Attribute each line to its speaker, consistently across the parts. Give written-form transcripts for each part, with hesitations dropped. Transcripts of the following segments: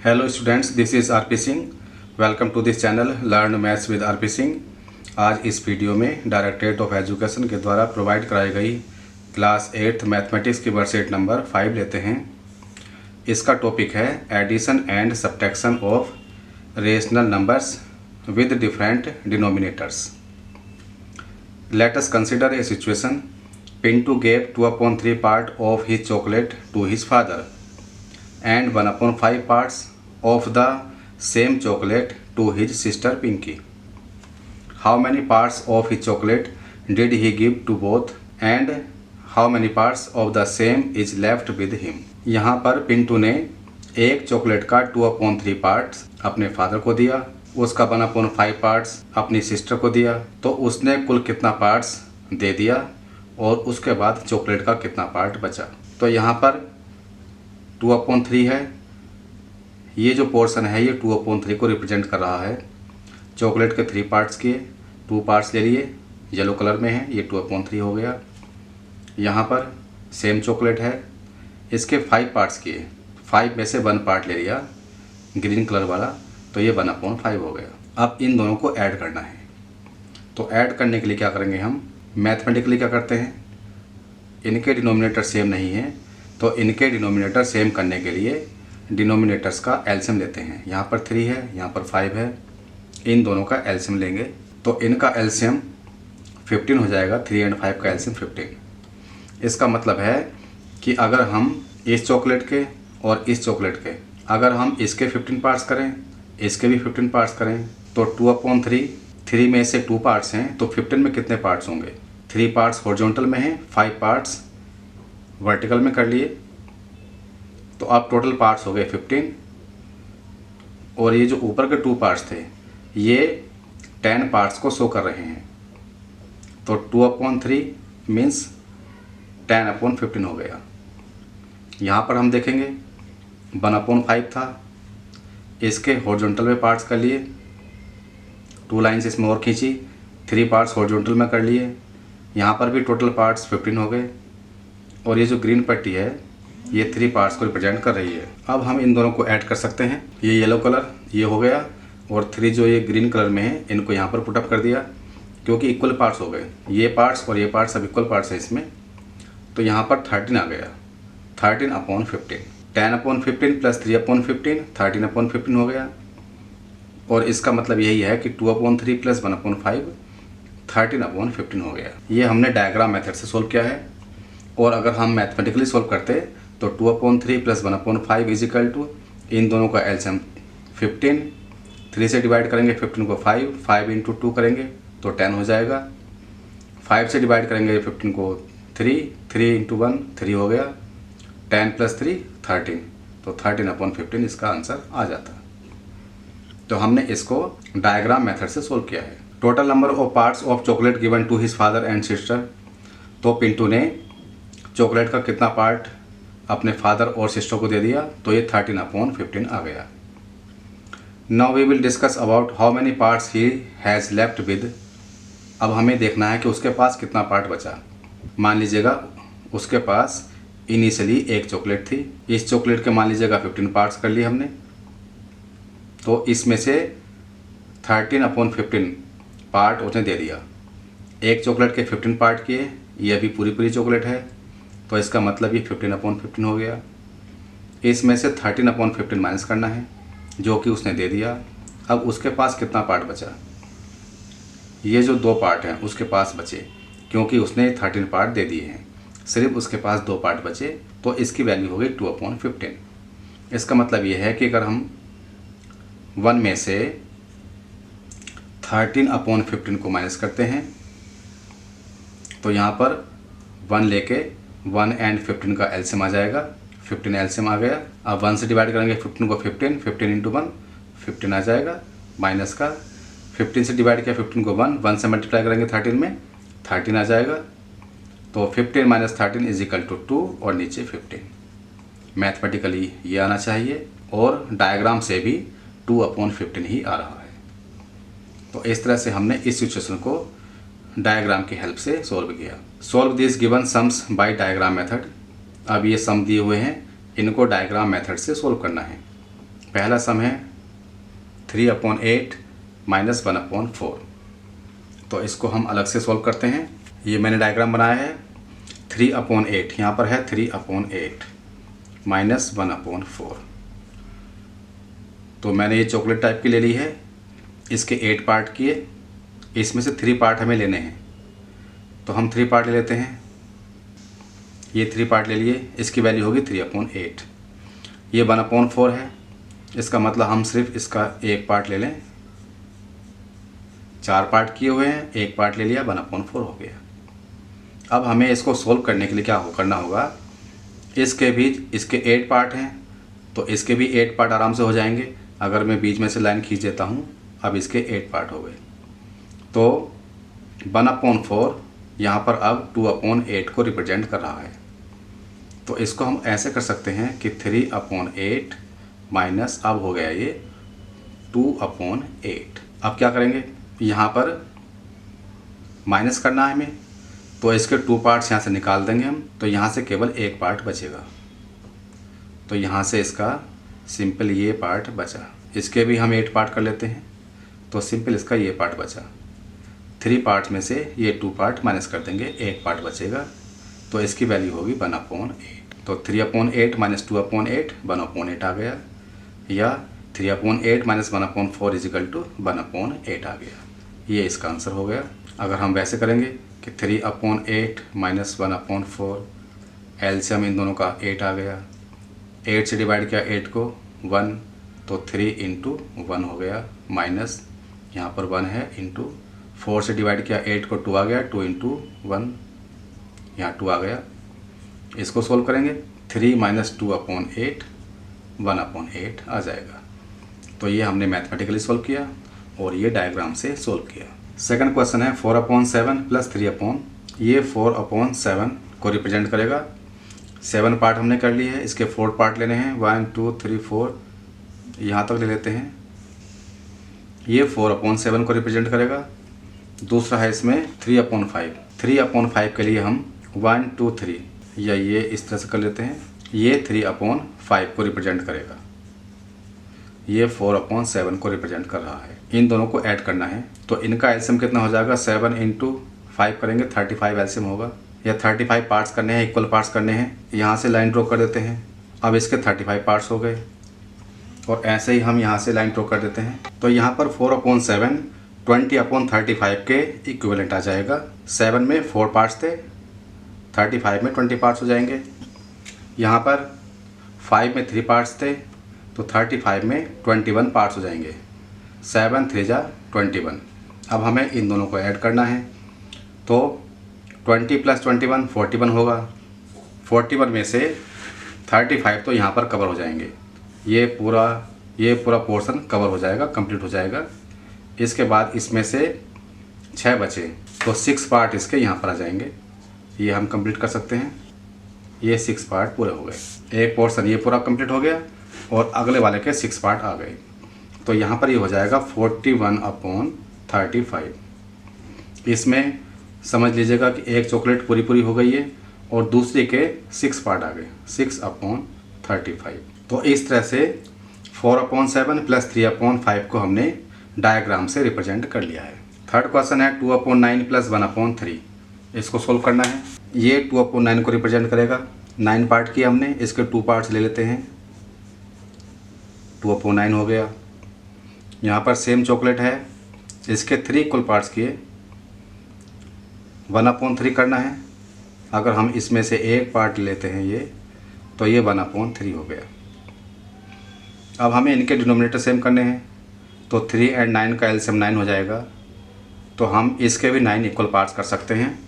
Speaker 1: Hello students, this is RP Singh. Welcome to this channel learn maths with RP Singh. आज इस video में directorate of education के द्वारा provide कराई गई क्लास 8th मैथमेटिक्स की वर्कशीट नंबर 5 लेते हैं। इसका टॉपिक है addition and subtraction of rational numbers with different denominators. Let us consider a situation. Pintu gave 2/3 part of his chocolate to his father and 1/5 parts of the same chocolate to his sister Pinky. How many parts of his chocolate did he give to both and how many parts of the same is left with him? यहाँ पर पिंटू ने एक chocolate का 2/3 parts अपने father को दिया, उसका 1/5 parts अपनी सिस्टर को दिया, तो उसने कुल कितना पार्ट्स दे दिया और उसके बाद चॉकलेट का कितना पार्ट बचा। तो यहाँ पर 2/3 है, ये जो पोर्शन है ये 2/3 को रिप्रेजेंट कर रहा है। चॉकलेट के 3 पार्ट्स किए, 2 पार्ट्स ले लिए, येलो कलर में है, ये 2/3 हो गया। यहाँ पर सेम चॉकलेट है, इसके 5 पार्ट्स किए, 5 में से 1 पार्ट ले लिया ग्रीन कलर वाला, तो ये 1/5 हो गया। अब इन दोनों को ऐड करना है। तो ऐड करने के लिए क्या करेंगे, हम मैथमेटिकली क्या करते हैं, इनके डिनोमिनेटर सेम नहीं है तो इनके डिनोमिनेटर सेम करने के लिए डिनोमिनेटर्स का एलसीएम लेते हैं। यहाँ पर 3 है, यहाँ पर 5 है, इन दोनों का एलसीएम लेंगे तो इनका एलसीएम 15 हो जाएगा। 3 एंड 5 का एलसीएम 15। इसका मतलब है कि अगर हम इस चॉकलेट के और इस चॉकलेट के अगर हम इसके 15 पार्ट्स करें, इसके भी 15 पार्ट्स करें, तो 2/3, 3 में से 2 पार्ट्स हैं तो 15 में कितने पार्ट्स होंगे। 3 पार्ट्स हॉरिजॉन्टल में हैं, 5 पार्ट्स वर्टिकल में कर लिए, तो अब टोटल पार्ट्स हो गए 15। और ये जो ऊपर के 2 पार्ट्स थे ये 10 पार्ट्स को शो कर रहे हैं, तो 2/3 मीन्स 10/15 हो गया। यहाँ पर हम देखेंगे 1/5 था, इसके हॉरिजॉन्टल में पार्ट्स कर लिए, 2 लाइन्स इसमें और खींची, 3 पार्ट्स हॉरिजॉन्टल में कर लिए, यहाँ पर भी टोटल पार्ट्स 15 हो गए। और ये जो ग्रीन पट्टी है ये 3 पार्ट्स को रिप्रेजेंट कर रही है। अब हम इन दोनों को ऐड कर सकते हैं। ये येलो कलर ये हो गया और 3 जो ये ग्रीन कलर में है इनको यहाँ पर पुटअप कर दिया क्योंकि इक्वल पार्ट्स हो गए। ये पार्ट्स और ये पार्ट्स सब इक्वल पार्ट्स है इसमें, तो यहाँ पर 13 आ गया। 13/15, 10/15 प्लस 3/15, 13/15 हो गया। और इसका मतलब यही है कि 2/3 प्लस 1/5 13/15 हो गया। ये हमने डायग्राम मेथड से सोल्व किया है। और अगर हम मैथमेटिकली सोल्व करते तो 2/3 प्लस 1/5 इज इक्वल टू इन दोनों का एलसीएम 15, 3 से डिवाइड करेंगे 15 को 5 इंटू 2 करेंगे तो 10 हो जाएगा। 5 से डिवाइड करेंगे 15 को 3 इंटू 1 3 हो गया। 10 प्लस 3 13, तो 13/15 इसका आंसर आ जाता। तो हमने इसको डायग्राम मेथड से सोल्व किया है। Total number of parts of chocolate given to his father and sister. तो पिंटू ने चॉकलेट का कितना पार्ट अपने फादर और सिस्टर को दे दिया, तो ये 13/15 आ गया। Now we will discuss about how many parts he has left with. अब हमें देखना है कि उसके पास कितना पार्ट बचा। मान लीजिएगा उसके पास इनिशियली एक चॉकलेट थी, इस चॉकलेट के मान लीजिएगा 15 पार्ट्स कर लिए हमने, तो इसमें से 13/15 पार्ट उसने दे दिया। एक चॉकलेट के 15 पार्ट किए, ये अभी पूरी चॉकलेट है तो इसका मतलब ये 15/15 हो गया। इसमें से 13/15 माइनस करना है जो कि उसने दे दिया। अब उसके पास कितना पार्ट बचा, ये जो 2 पार्ट हैं उसके पास बचे क्योंकि उसने 13 पार्ट दे दिए हैं, सिर्फ उसके पास 2 पार्ट बचे, तो इसकी वैल्यू हो गई 2/15। इसका मतलब ये है कि अगर हम 1 में से 13/15 को माइनस करते हैं तो यहाँ पर 1 लेके 1 एंड 15 का एलसीएम आ जाएगा। 15 एलसीएम आ गया। अब 1 से डिवाइड करेंगे 15 को 15 इंटू 1 15 आ जाएगा, माइनस का 15 से डिवाइड किया 15 को 1 से मल्टीप्लाई करेंगे 13 में 13 आ जाएगा। तो 15 माइनस 13 इज इक्वल टू 2 और नीचे 15। मैथमेटिकली ये आना चाहिए और डायग्राम से भी 2/15 ही आ रहा है। तो इस तरह से हमने इस सिचुएशन को डायग्राम की हेल्प से सोल्व किया। Solve this given sums by diagram method. अब ये सम दिए हुए हैं, इनको डायग्राम मेथड से सोल्व करना है। पहला सम है 3/8 माइनस 1/4। तो इसको हम अलग से सॉल्व करते हैं। ये मैंने डायग्राम बनाया है 3/8, यहाँ पर है 3/8 माइनस 1/4। तो मैंने ये चॉकलेट टाइप की ले ली है, इसके 8 पार्ट किए, इसमें से 3 पार्ट हमें लेने हैं। तो हम 3 पार्ट ले लेते हैं। ये 3 पार्ट ले लिए, इसकी वैल्यू होगी 3/8। ये 1/4 है, इसका मतलब हम सिर्फ इसका 1 पार्ट ले लें। 4 पार्ट किए हुए हैं, 1 पार्ट ले लिया, 1/4 हो गया। अब हमें इसको सोल्व करने के लिए क्या करना होगा, इसके भी इसके 8 पार्ट हैं तो इसके भी 8 पार्ट आराम से हो जाएंगे। अगर मैं बीच में से लाइन खींच देता हूँ, अब इसके 8 पार्ट हो गए। तो 1/4 यहाँ पर अब 2/8 को रिप्रेजेंट कर रहा है। तो इसको हम ऐसे कर सकते हैं कि 3/8 माइनस, अब हो गया ये 2/8। अब क्या करेंगे, यहाँ पर माइनस करना है हमें, तो इसके 2 पार्ट्स यहाँ से निकाल देंगे हम, तो यहाँ से केवल 1 पार्ट बचेगा। तो यहाँ से इसका सिंपल ये पार्ट बचा। इसके भी हम 8 पार्ट कर लेते हैं, तो सिंपल इसका ये पार्ट बचा। 3 पार्ट में से ये 2 पार्ट माइनस कर देंगे, 1 पार्ट बचेगा, तो इसकी वैल्यू होगी 1/8। तो 3/8 माइनस 2/8 1/8 आ गया, या 3/8 माइनस 1/4 इजिकल टू 1/8 आ गया। ये इसका आंसर हो गया। अगर हम वैसे करेंगे कि 3/8 माइनस 1/4, एलसीएम इन दोनों का 8 आ गया, 8 से डिवाइड किया 8 को 1, तो 3 × 1 हो गया, माइनस यहाँ पर 1 है, इंटू 4 से डिवाइड किया 8 को 2 आ गया, 2 × 1 यहाँ 2 आ गया। इसको सोल्व करेंगे, 3 माइनस 2/8 1/8 आ जाएगा। तो ये हमने मैथमेटिकली सोल्व किया और ये डायग्राम से सोल्व किया। सेकंड क्वेश्चन है 4/7 प्लस 3/, ये 4/7 को रिप्रेजेंट करेगा। 7 पार्ट हमने कर लिए है, इसके 4 पार्ट लेने हैं, 1 2 3 4 यहाँ तक ले लेते हैं। ये 4/7 को रिप्रेजेंट करेगा। दूसरा है इसमें 3/5। 3/5 के लिए हम 1 2 3 या ये इस तरह से कर लेते हैं, ये 3/5 को रिप्रेजेंट करेगा। ये 4/7 को रिप्रेजेंट कर रहा है। इन दोनों को ऐड करना है, तो इनका एलसीएम कितना हो जाएगा, 7 × 5 करेंगे 35 एलसीएम होगा, या 35 पार्ट्स करने हैं, इक्वल पार्ट्स करने हैं। यहाँ से लाइन ड्रॉ कर देते हैं, अब इसके 35 पार्ट्स हो गए, और ऐसे ही हम यहाँ से लाइन ड्रॉ कर देते हैं। तो यहाँ पर 4/7 20/35 के इक्विवेलेंट आ जाएगा। 7 में 4 पार्ट्स थे, 35 में 20 पार्ट्स हो जाएंगे। यहाँ पर 5 में 3 पार्ट्स थे, तो 35 में 21 पार्ट्स हो जाएंगे। 7 3 जा 21। अब हमें इन दोनों को ऐड करना है, तो 20 + 21 41 होगा। 41 में से 35 तो यहाँ पर कवर हो जाएंगे, ये पूरा पोर्शन कवर हो जाएगा, कंप्लीट हो जाएगा। इसके बाद इसमें से 6 बचे, तो 6 पार्ट इसके यहाँ पर आ जाएंगे, ये हम कंप्लीट कर सकते हैं। ये 6 पार्ट पूरे हो गए, एक पोर्शन ये पूरा कंप्लीट हो गया और अगले वाले के 6 पार्ट आ गए। तो यहाँ पर ये हो जाएगा 41/35। इसमें समझ लीजिएगा कि एक चॉकलेट पूरी हो गई है और दूसरी के 6 पार्ट आ गए, 6/35। तो इस तरह से 4/7 प्लस 3/5 को हमने डायग्राम से रिप्रेजेंट कर लिया है। थर्ड क्वेश्चन है 2/9 प्लस 1/3। इसको सोल्व करना है। ये 2/9 को रिप्रेजेंट करेगा। 9 पार्ट किए हमने, इसके 2 पार्ट्स ले लेते हैं, 2/9 हो गया। यहाँ पर सेम चॉकलेट है, इसके 3 इक्वल पार्ट्स किए, 1/3 करना है। अगर हम इसमें से एक पार्ट लेते हैं ये, तो ये 1/3 हो गया। अब हमें इनके डिनोमिनेटर सेम करने हैं, तो 3 और 9 का एलसीएम 9 हो जाएगा। तो हम इसके भी 9 इक्वल पार्ट्स कर सकते हैं।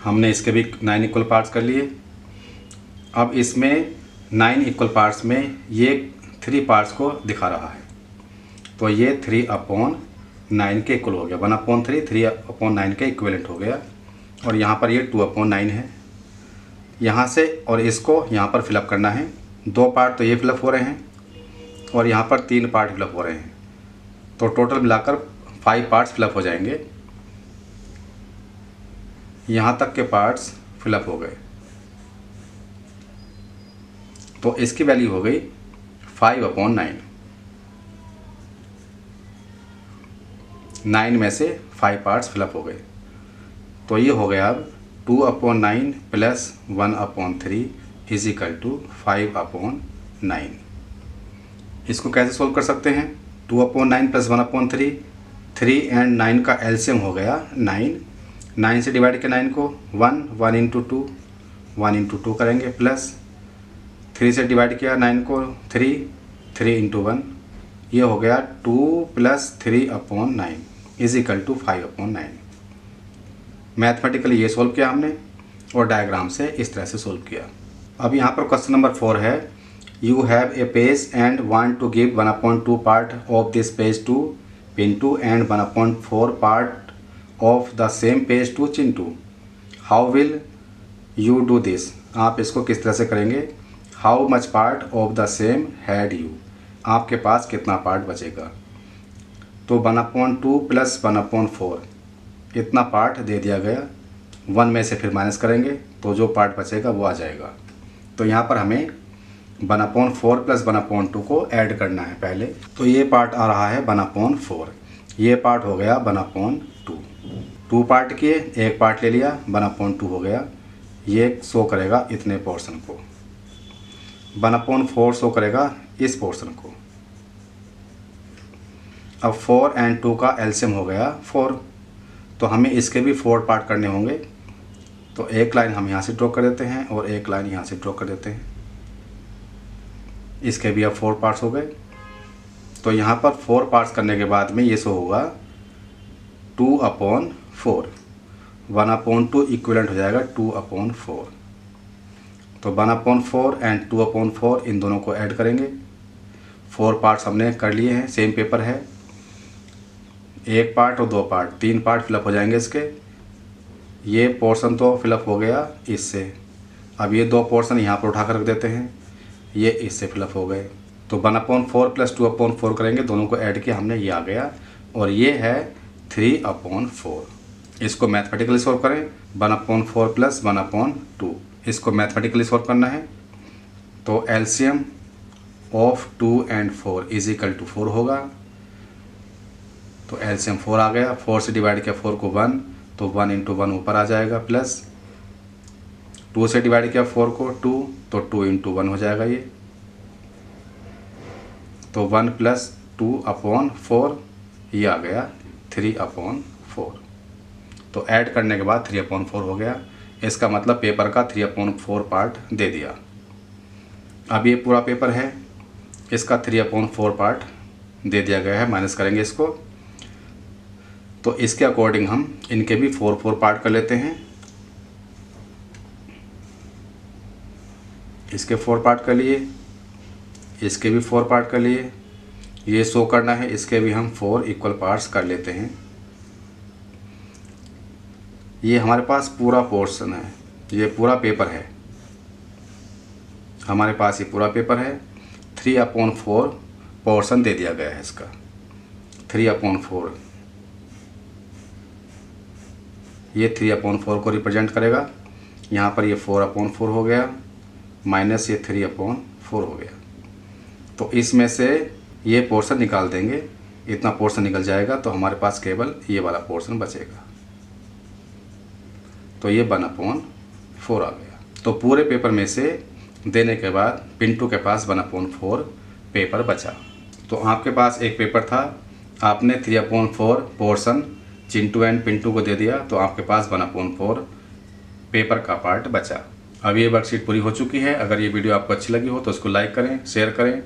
Speaker 1: हमने इसके भी 9 इक्वल पार्ट्स कर लिए। अब इसमें 9 इक्वल पार्ट्स में ये 3 पार्ट्स को दिखा रहा है, तो ये 3/9 के इक्वल हो गया। 1/3 3/9 के इक्विवेलेंट हो गया। और यहाँ पर ये 2/9 है। यहाँ से और इसको यहाँ पर फिलअप करना है। 2 पार्ट तो ये फिलअप हो रहे हैं और यहाँ पर 3 पार्ट फिलअप हो रहे हैं, तो टोटल मिलाकर 5 पार्ट्स फिलअप हो जाएंगे। यहाँ तक के पार्ट्स फिलअप हो गए, तो इसकी वैल्यू हो गई 5/9। 9 में से 5 पार्ट्स फिलअप हो गए, तो ये हो गया अब 2/9 प्लस 1/3 इज इक्वल टू 5/9। इसको कैसे सोल्व कर सकते हैं? 2/9 प्लस 1/3, 3 एंड 9 का एलसीएम हो गया 9। 9 से डिवाइड किया 9 को 1 इंटू 2, 1 इंटू 2 करेंगे, प्लस 3 से डिवाइड किया 9 को 3 इंटू 1, ये हो गया 2 plus 3/9 is equal to 5/9। Mathematically ये सोल्व किया हमने और डायग्राम से इस तरह से सोल्व किया। अब यहाँ पर क्वेश्चन नंबर 4 है, you have a page and want to give 1/2 part of this page to Pintu and 1/4 part of the same page to Chintu, how will you do this? आप इसको किस तरह से करेंगे? How much part of the same had you, आपके पास कितना part बचेगा? तो 1/2 प्लस 1/4 इतना पार्ट दे दिया गया, 1 में से फिर माइनस करेंगे तो जो पार्ट बचेगा वो आ जाएगा। तो यहाँ पर हमें 1/4 प्लस 1/2 को ऐड करना है पहले। तो ये पार्ट आ रहा है 1/4, ये पार्ट हो गया 1/2। 2 पार्ट किए, एक पार्ट ले लिया, 1/2 हो गया। ये शो करेगा इतने पोर्शन को, 1/4 शो करेगा इस पोर्शन को। अब 4 एंड 2 का एलसीएम हो गया 4, तो हमें इसके भी 4 पार्ट करने होंगे। तो एक लाइन हम यहाँ से ड्रॉ कर देते हैं और एक लाइन यहाँ से ड्रॉ कर देते हैं। इसके भी अब 4 पार्ट्स हो गए। तो यहाँ पर 4 पार्ट्स करने के बाद में ये शो होगा 2/4, 1/2 इक्विवेलेंट हो जाएगा 2/4। तो 1/4 एंड 2/4 इन दोनों को ऐड करेंगे। 4 पार्ट्स हमने कर लिए हैं, सेम पेपर है। एक पार्ट और 2 पार्ट, 3 पार्ट फिलअप हो जाएंगे इसके। ये पोर्शन तो फिलअप हो गया इससे। अब ये 2 पोर्शन यहाँ पर उठा कर रख देते हैं, ये इससे फिलअप हो गए। तो 1/4 प्लस 2/4 करेंगे, दोनों को ऐड किया हमने, ये आ गया। और ये है 3/4। इसको मैथमेटिकली सॉल्व करें, 1/4 प्लस 1/2, इसको मैथमेटिकली सॉल्व करना है। तो LCM of 2 and 4 is equal to 4 होगा। तो एलसीएम 4 आ गया, 4 से डिवाइड किया 4 को 1, तो 1 इंटू 1 ऊपर आ जाएगा, प्लस 2 से डिवाइड किया 4 को 2, तो 2 इंटू 1 हो जाएगा ये। तो 1 प्लस 2/4 ये आ गया 3/4। तो ऐड करने के बाद 3/4 हो गया। इसका मतलब पेपर का 3/4 पार्ट दे दिया। अब ये पूरा पेपर है, इसका 3/4 पार्ट दे दिया गया है, माइनस करेंगे इसको। तो इसके अकॉर्डिंग हम इनके भी 4 पार्ट कर लेते हैं। इसके 4 पार्ट कर लिए, इसके भी 4 पार्ट कर लिए। ये शो करना है, इसके भी हम 4 इक्वल पार्ट्स कर लेते हैं। ये हमारे पास पूरा पोर्शन है, ये पूरा पेपर है हमारे पास, ये पूरा पेपर है। 3/4 पोर्शन दे दिया गया है इसका, 3/4। ये 3/4 को रिप्रेजेंट करेगा। यहाँ पर ये 4/4 हो गया, माइनस ये 3/4 हो गया। तो इसमें से ये पोर्शन निकाल देंगे, इतना पोर्शन निकल जाएगा, तो हमारे पास केवल ये वाला पोर्शन बचेगा। तो ये 1/4 आ गया। तो पूरे पेपर में से देने के बाद पिंटू के पास 1/4 पेपर बचा। तो आपके पास एक पेपर था, आपने 3/4 पोर्शन चिंटू एंड पिंटू को दे दिया, तो आपके पास 1/4 पेपर का पार्ट बचा। अब ये वर्कशीट पूरी हो चुकी है। अगर ये वीडियो आपको अच्छी लगी हो तो उसको लाइक करें, शेयर करें,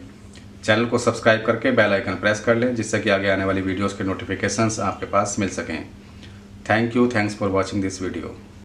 Speaker 1: चैनल को सब्सक्राइब करके बेल आइकन प्रेस कर लें, जिससे कि आगे आने वाली वीडियोस के नोटिफिकेशंस आपके पास मिल सकें। Thank you, thanks for watching this video.